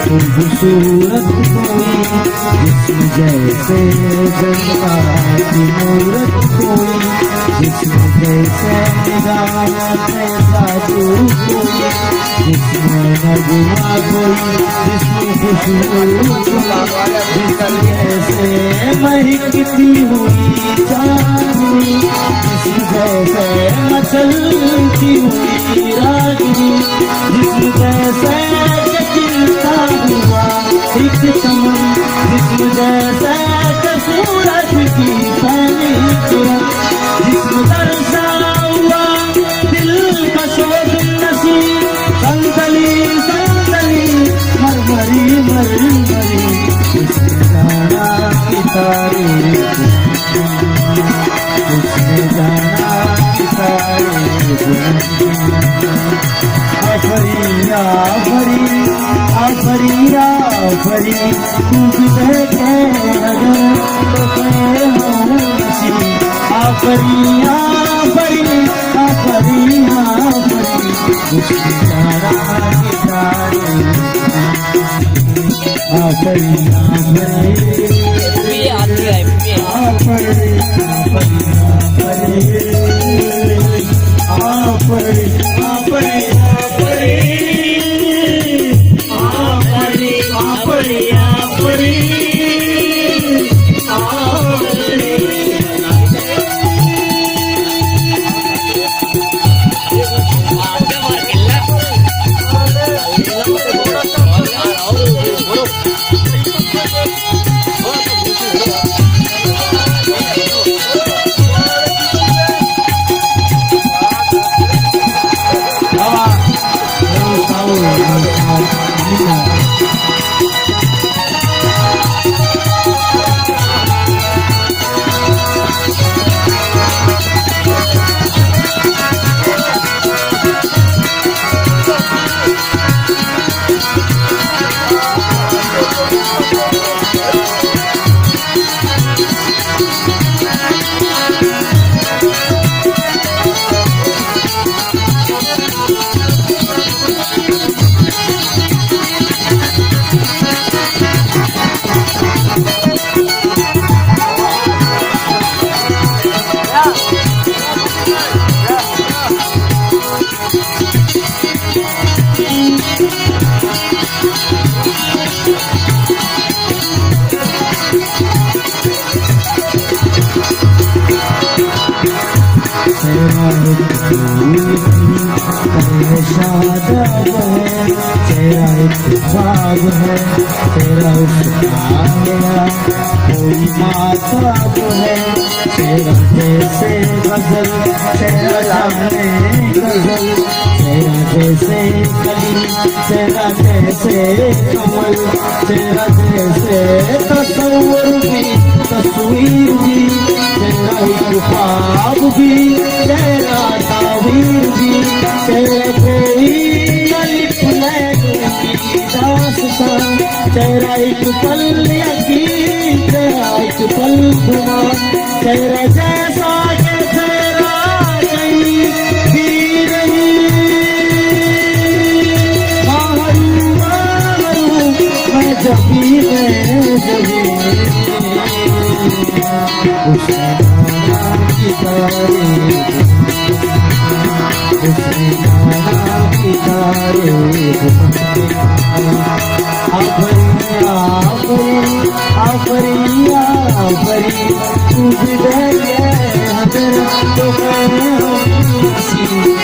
खूबसूरत कोई जिसम जैसे जनता की मूरत कोई जिसम जैसे निगाह जादू कोई जिसमें नगमा कोई जिसमें खुशबू जिसम जैसे महकती हुई चांदनी जिसम जैसे मचलती हुई रागनी जिसम जैसे एक चमन जिसम जैसे सूरज की पहली किरण जिसम दर्शा हुआ दिल का शोक नसी संदली संदली मरमरी मरमरी उसने जाना की तारीफ उसने जाना की तारीफ आफरी आफरी आफरी आफरी तू भी देखे अगर तो मैं हूँ किसी आफरी आफरी आफरी आफरी उसकी तारा की तारी आफरी आफरी आफरी आफरी आफरी तेरा इत्तेफाक है तेरा उस्ताद कोई माताब है तेरा जैसे गजल तेरा जाने गजल तेरा जैसे कली तेरा जैसे कमल तेरा जैसे तस्वीर भी तेरा एक ख्वाब भी तेरा ताबीर भी तेरे कोई तेरा एक पल यकीन तेरा एक पल गुमा तेरा जैसा के तेरा कहीं भी नहीं मारू मैं जबी उसने नाम की तारीफ उसने नाम की तारीफ आफरी आफरी तू भी दे हदर तो मैं हूँ